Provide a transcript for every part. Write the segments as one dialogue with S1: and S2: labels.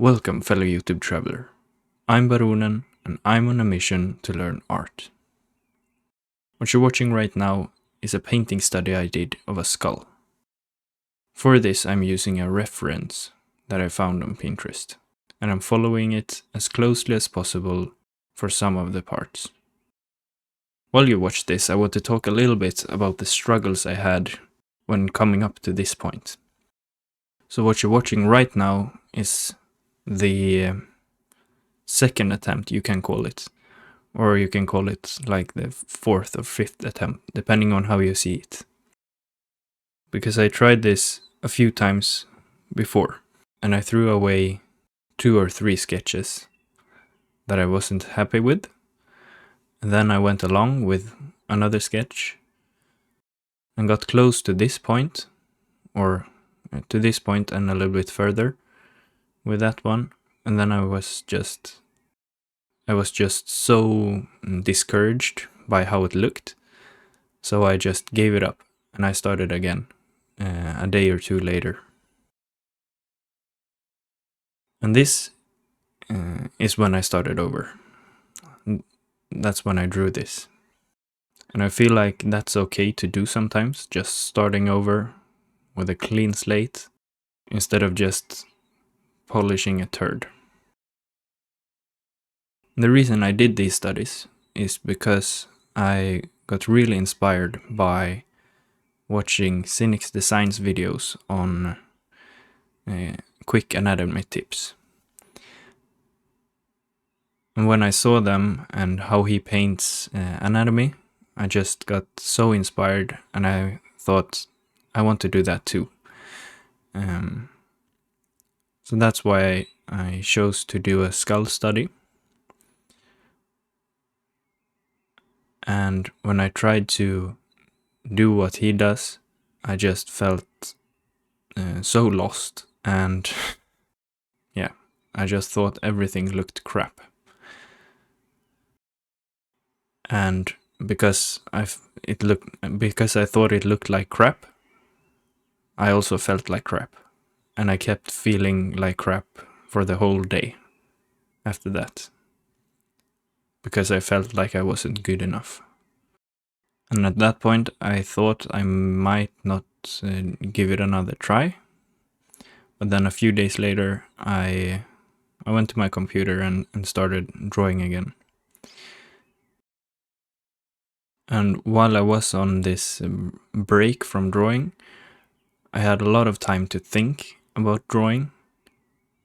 S1: Welcome, fellow YouTube traveler. I'm Baronen, and I'm on a mission to learn art. What you're watching right now is a painting study I did of a skull. For this, I'm using a reference that I found on Pinterest, and I'm following it as closely as possible for some of the parts. While you watch this, I want to talk a little bit about the struggles I had when coming up to this point. So what you're watching right now is the second attempt, you can call it, or you can call it like the fourth or fifth attempt, depending on how you see it. Because I tried this a few times before, and I threw away 2 or 3 sketches that I wasn't happy with, and then I went along with another sketch and got close to this point, or to this point and a little bit further with that one, and then I was just so discouraged by how it looked, so I just gave it up and I started again a day or two later. And this is when I started over. That's when I drew this. And I feel like that's okay to do sometimes, just starting over with a clean slate instead of just polishing a turd. The reason I did these studies is because I got really inspired by watching Cynic's Designs videos on quick anatomy tips. And when I saw them and how he paints anatomy, I just got so inspired and I thought I want to do that too. So that's why I chose to do a skull study. And when I tried to do what he does, I just felt so lost, and yeah, I just thought everything looked crap. And because I thought it looked like crap, I also felt like crap, and I kept feeling like crap for the whole day after that, because I felt like I wasn't good enough. And at that point, I thought I might not give it another try. But then a few days later, I went to my computer and started drawing again. And while I was on this break from drawing, I had a lot of time to think about drawing.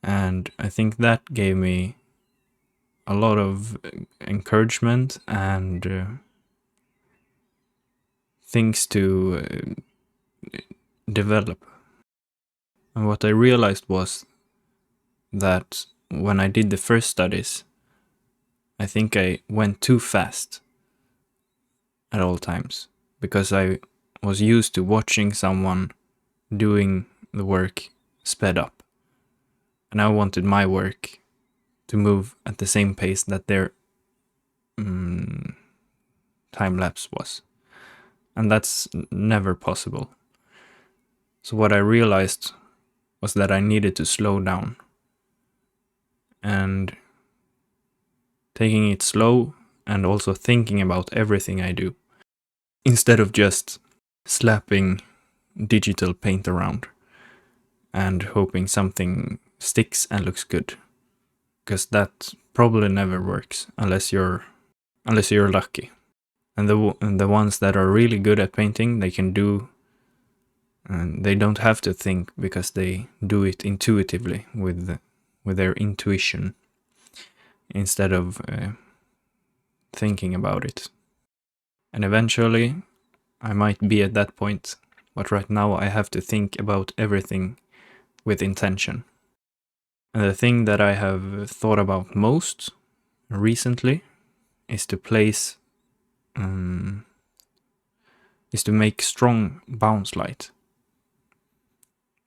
S1: And I think that gave me a lot of encouragement and things to develop. And what I realized was that when I did the first studies, I think I went too fast at all times, because I was used to watching someone doing the work sped up, and I wanted my work to move at the same pace that their time lapse was, and that's never possible. So what I realized was that I needed to slow down, and taking it slow and also thinking about everything I do, instead of just slapping digital paint around and hoping something sticks and looks good, because that probably never works unless you're lucky. And the ones that are really good at painting, they can do, and they don't have to think, because they do it intuitively with their intuition instead of thinking about it. And eventually I might be at that point, but right now I have to think about everything with intention. And the thing that I have thought about most recently is to make strong bounce light,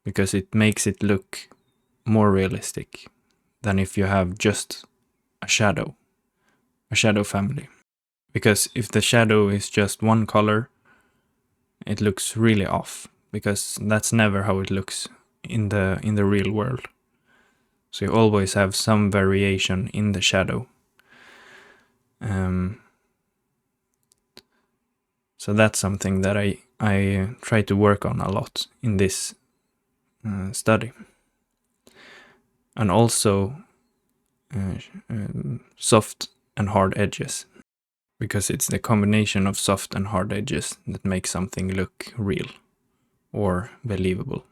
S1: because it makes it look more realistic than if you have just a shadow family. Because if the shadow is just one color, it looks really off, because that's never how it looks in the real world. So you always have some variation in the shadow. So that's something that I try to work on a lot in this study. And also soft and hard edges, because it's the combination of soft and hard edges that makes something look real or believable.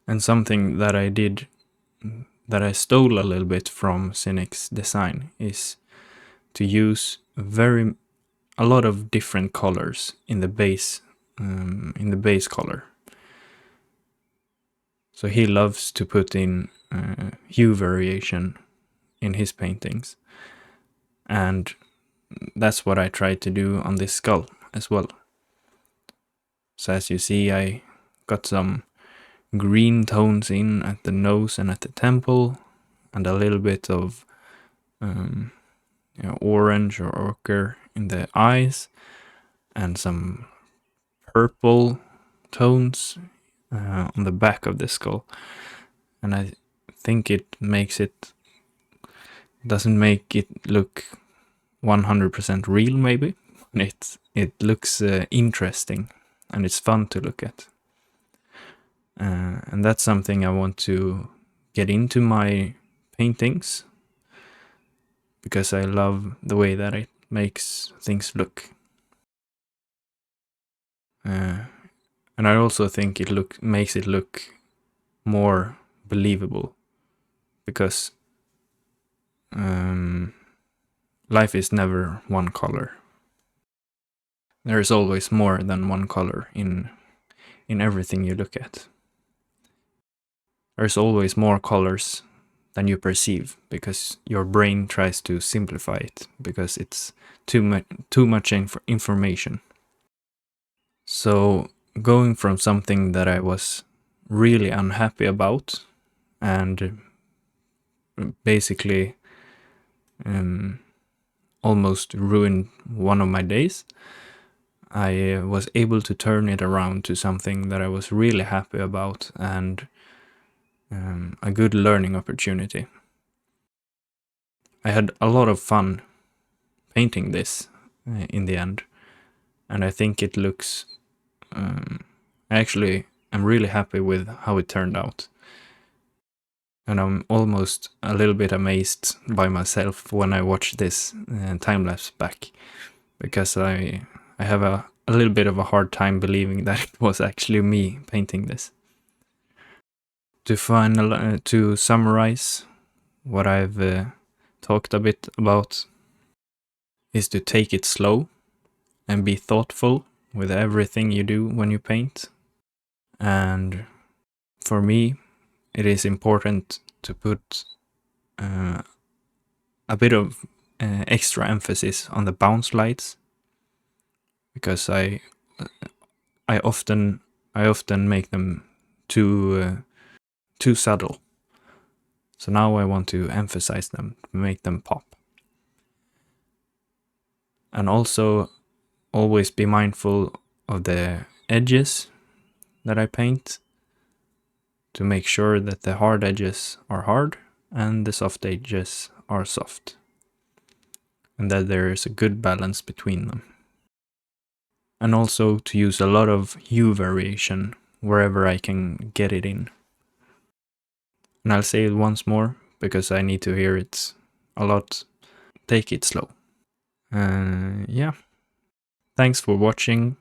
S1: And something that I did, that I stole a little bit from Cynix's design, is to use a lot of different colors in the base color. So he loves to put in hue variation in his paintings, and that's what I tried to do on this skull as well. So as you see, I got some green tones in at the nose and at the temple, and a little bit of orange or ochre in the eyes, and some purple tones on the back of the skull. And I think it doesn't make it look 100% real, maybe. It looks interesting, and it's fun to look at. And that's something I want to get into my paintings, because I love the way that it makes things look. And I also think it makes it look more believable, because life is never one color. There is always more than one color in everything you look at. There's always more colors than you perceive, because your brain tries to simplify it, because it's too much information. So going from something that I was really unhappy about, and basically almost ruined one of my days, I was able to turn it around to something that I was really happy about, and a good learning opportunity. I had a lot of fun painting this in the end, and I think it looks... actually, I'm really happy with how it turned out. And I'm almost a little bit amazed by myself when I watch this time-lapse back, because I have a little bit of a hard time believing that it was actually me painting this. To summarize what I've talked a bit about, is to take it slow and be thoughtful with everything you do when you paint. And for me, it is important to put a bit of extra emphasis on the bounce lights, because I often make them too subtle. So now I want to emphasize them, make them pop. And also always be mindful of the edges that I paint, to make sure that the hard edges are hard and the soft edges are soft, and that there is a good balance between them. And also to use a lot of hue variation wherever I can get it in. And I'll say it once more, because I need to hear it a lot. Take it slow. Yeah. Thanks for watching.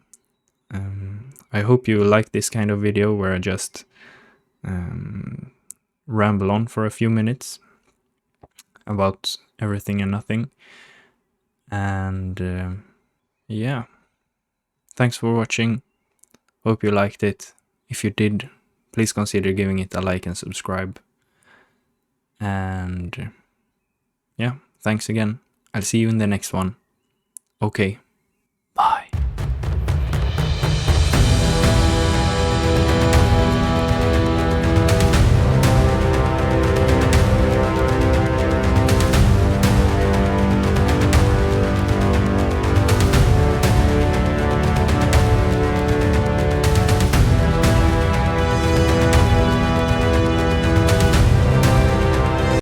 S1: I hope you like this kind of video where I just ramble on for a few minutes about everything and nothing. And yeah. Thanks for watching. Hope you liked it. If you did, please consider giving it a like and subscribe. And yeah, thanks again. I'll see you in the next one. Okay.